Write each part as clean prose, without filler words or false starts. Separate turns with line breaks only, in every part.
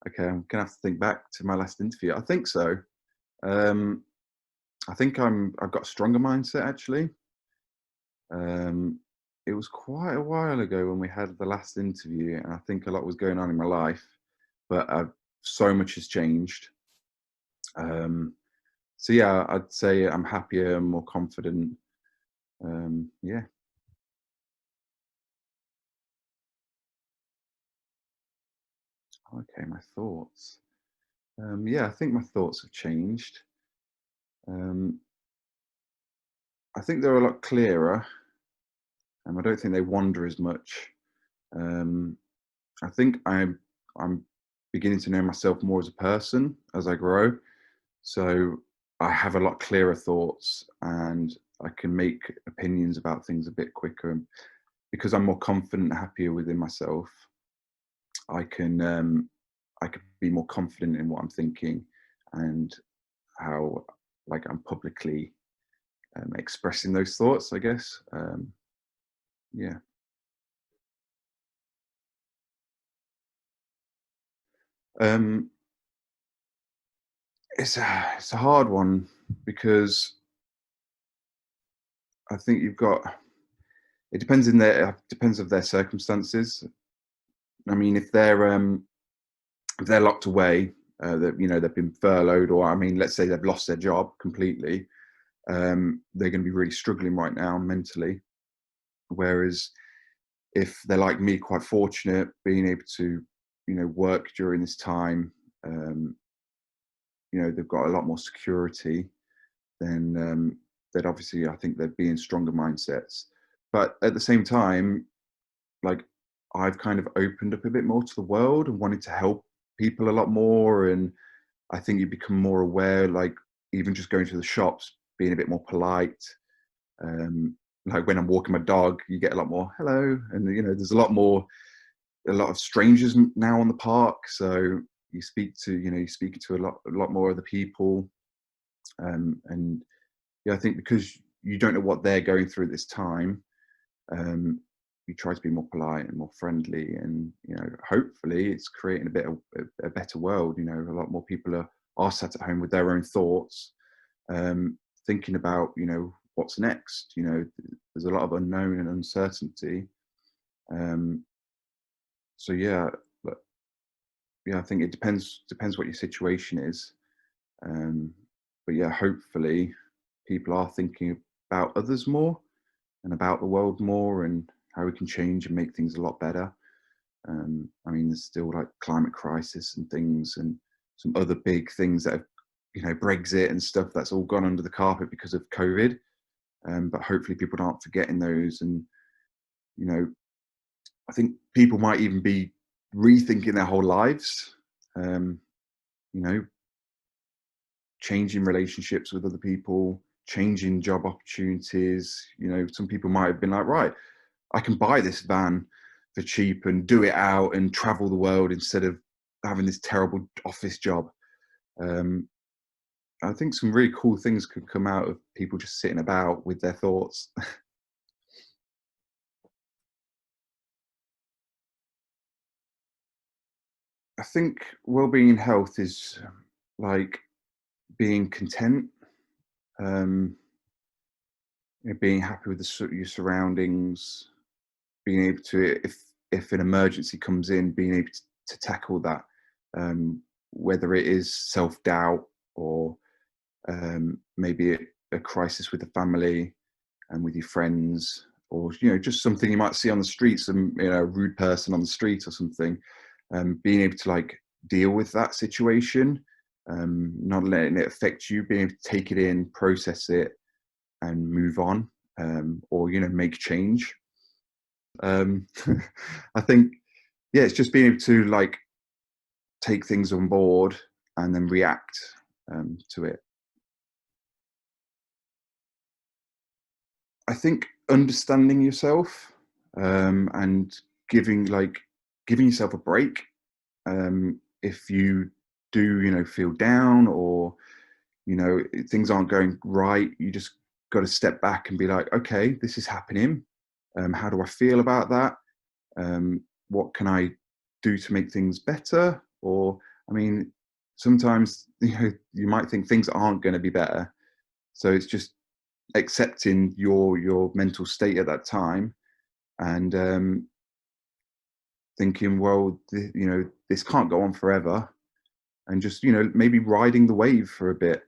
Okay, I'm gonna have to think back to my last interview. I think so. Um, I think I've got a stronger mindset actually. Um, it was quite a while ago when we had the last interview, and I think a lot was going on in my life, but so much has changed. Um, so yeah, I'd say I'm happier, more confident. Yeah. Okay, my thoughts. Yeah, I think my thoughts have changed. Um, I think they're a lot clearer. I don't think they wander as much. Um, I think I'm beginning to know myself more as a person as I grow. So I have a lot clearer thoughts, and I can make opinions about things a bit quicker. And because I'm more confident and happier within myself, I can I can be more confident in what I'm thinking and how like I'm publicly expressing those thoughts. I guess. Yeah. Um, it's a hard one because I think you've got. It depends in their depends of their circumstances. I mean, if they're locked away, that they've been furloughed, or I mean, let's say they've lost their job completely, they're going to be really struggling right now mentally. Whereas if they're like me, quite fortunate, being able to work during this time, um, they've got a lot more security. Then that obviously I think they'd be in stronger mindsets. But at the same time, like I've kind of opened up a bit more to the world and wanted to help people a lot more. And I think you become more aware, like even just going to the shops, being a bit more polite. Like when I'm walking my dog, you get a lot more hello, and there's a lot of strangers now on the park. So you speak to a lot more other people, and yeah, I think because you don't know what they're going through at this time, um, you try to be more polite and more friendly, and hopefully it's creating a better world. A lot more people are sat at home with their own thoughts, thinking about what's next. There's a lot of unknown and uncertainty. Um, so yeah, but yeah, I think it depends what your situation is. Um, but yeah, hopefully people are thinking about others more and about the world more, and how we can change and make things a lot better. I mean, there's still like climate crisis and things, and some other big things that have, Brexit and stuff that's all gone under the carpet because of COVID. But hopefully, people aren't forgetting those, and you know, I think people might even be rethinking their whole lives. Um, you know, changing relationships with other people, changing job opportunities. Some people might have been like, right, I can buy this van for cheap and do it out and travel the world instead of having this terrible office job. Um, I think some really cool things could come out of people just sitting about with their thoughts. I think well-being and health is like being content, um, being happy with your surroundings, being able to, if an emergency comes in, being able to tackle that, whether it is self-doubt or maybe a crisis with the family and with your friends, or just something you might see on the street, some a rude person on the street or something. Being able to like deal with that situation, not letting it affect you, being able to take it in, process it, and move on, or make change. um, I think, yeah, it's just being able to like take things on board and then react to it. I think understanding yourself, and giving yourself a break. If you do, feel down, or things aren't going right, you just got to step back and be like, okay, this is happening. How do I feel about that? What can I do to make things better? Or I mean, sometimes, you might think things aren't going to be better. So it's just accepting your mental state at that time, and thinking, well, this can't go on forever, and just, maybe riding the wave for a bit.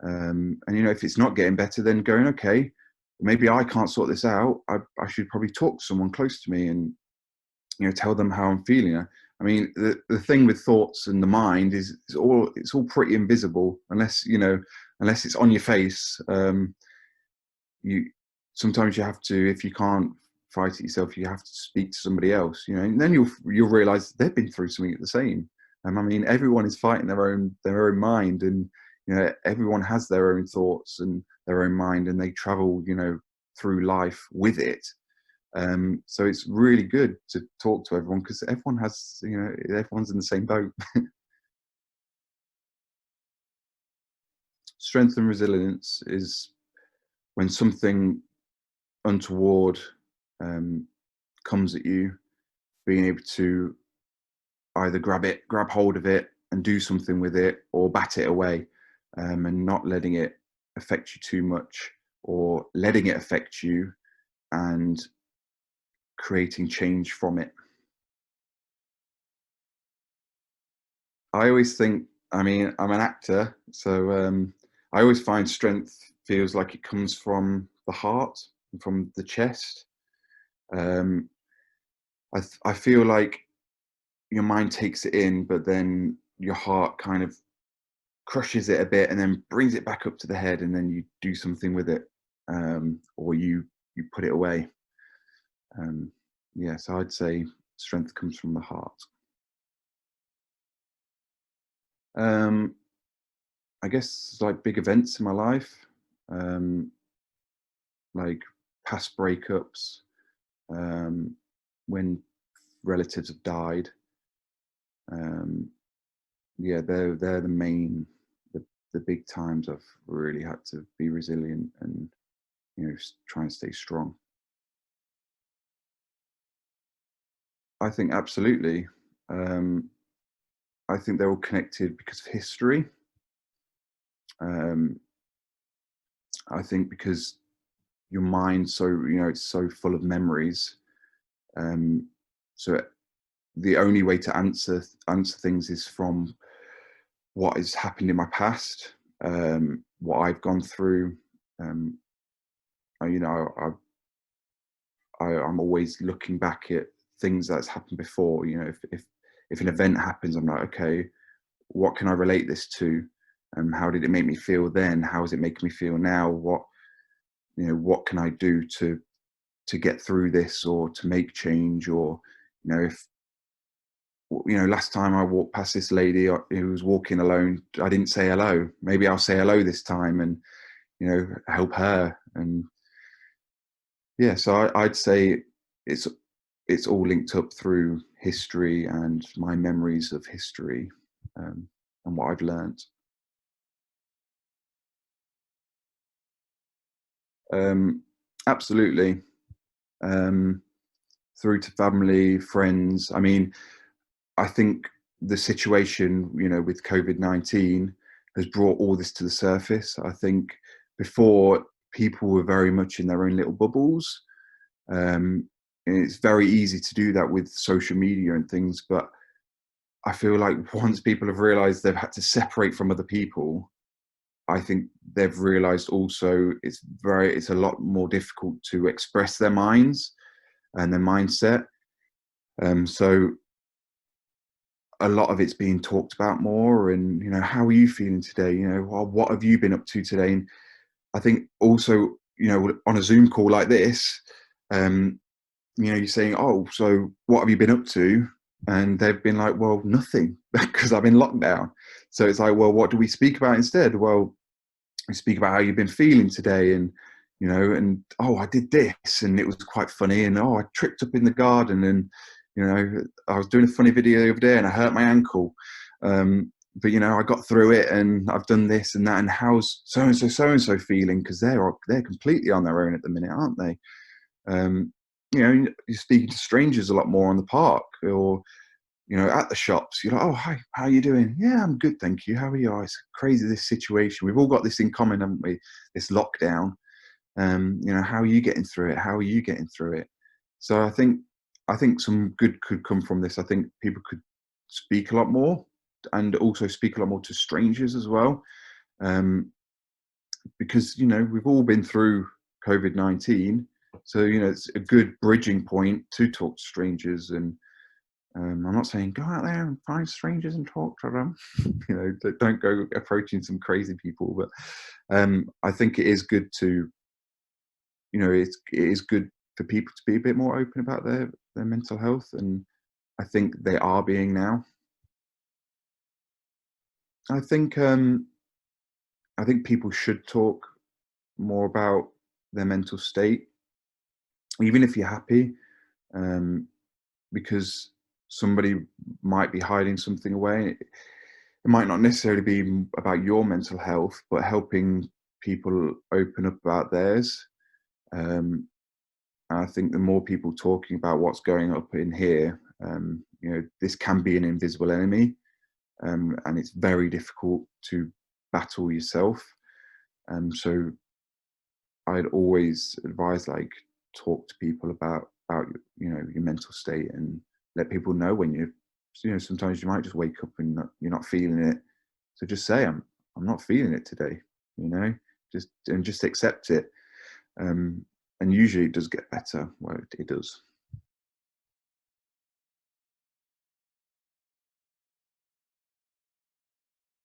And if it's not getting better, then going, okay, maybe I can't sort this out. I should probably talk to someone close to me, and tell them how I'm feeling. I mean, the thing with thoughts and the mind is it's all pretty invisible, unless it's on your face. You Sometimes you have to, if you can't fight it yourself, you have to speak to somebody else, and then you'll realize they've been through something the same. I mean, everyone is fighting their own mind, and everyone has their own thoughts and their own mind, and they travel through life with it. So it's really good to talk to everyone, because everyone's in the same boat. Strength and resilience is when something untoward comes at you, being able to either grab hold of it and do something with it, or bat it away, and not letting it affect you too much, or letting it affect you and creating change from it. I always think, I mean, I'm an actor, so I always find strength feels like it comes from the heart and from the chest. Um, I feel like your mind takes it in, but then your heart kind of crushes it a bit and then brings it back up to the head, and then you do something with it, or you put it away. Um, yeah, so I'd say strength comes from the heart. Um, I guess like big events in my life, um, like past breakups, um, when relatives have died. Um, yeah, they're the big times I've really had to be resilient and try and stay strong. I think absolutely. Um, I think they're all connected because of history. Um, I think because your mind, so it's so full of memories. Um, so the only way to answer things is from what has happened in my past, what I've gone through. Um, I, you know, I'm always looking back at things that's happened before. If an event happens, I'm like, okay, what can I relate this to? How did it make me feel then? How is it making me feel now? What can I do to get through this, or to make change? Or if last time I walked past this lady who was walking alone, I didn't say hello. Maybe I'll say hello this time, and help her. And yeah, so I'd say it's it's all linked up through history and my memories of history, and what I've learned. Um, Absolutely. Um, Through to family, friends. I mean, I think the situation, with COVID-19 has brought all this to the surface. I think before, people were very much in their own little bubbles. And it's very easy to do that with social media and things. But I feel like once people have realized they've had to separate from other people, I think they've realized also it's a lot more difficult to express their minds and their mindset. So a lot of it's being talked about more, and how are you feeling today? What have you been up to today? And I think also, on a Zoom call like this, um, you're saying, oh, so what have you been up to? And they've been like, well, nothing, because I'm in lockdown. So it's like, well, what do we speak about instead? Well, we speak about how you've been feeling today, and and oh, I did this and it was quite funny, and oh, I tripped up in the garden, and I was doing a funny video the other day and I hurt my ankle, but I got through it, and I've done this and that. And how's so and so feeling? Because they're completely on their own at the minute, aren't they? um, you're speaking to strangers a lot more on the park, or at the shops, you're like, oh, hi, how are you doing? Yeah, I'm good, thank you. How are you? Oh, it's crazy, this situation. We've all got this in common, haven't we? This lockdown. How are you getting through it? How are you getting through it? So I think some good could come from this. I think people could speak a lot more, and also speak a lot more to strangers as well. Um, because we've all been through COVID-19, so it's a good bridging point to talk to strangers. And I'm not saying go out there and find strangers and talk to them. Don't go approaching some crazy people. But I think it is good to, it is good for people to be a bit more open about their mental health, and I think they are being now. I think I think people should talk more about their mental state, even if you're happy, um, because somebody might be hiding something away. It might not necessarily be about your mental health, but helping people open up about theirs. Um, and I think the more people talking about what's going up in here, this can be an invisible enemy, and it's very difficult to battle yourself. So I'd always advise, like, talk to people about your mental state, and let people know when sometimes you might just wake up and you're not feeling it. So just say, I'm not feeling it today. Just accept it. Um, and usually it does get better. Well, it does.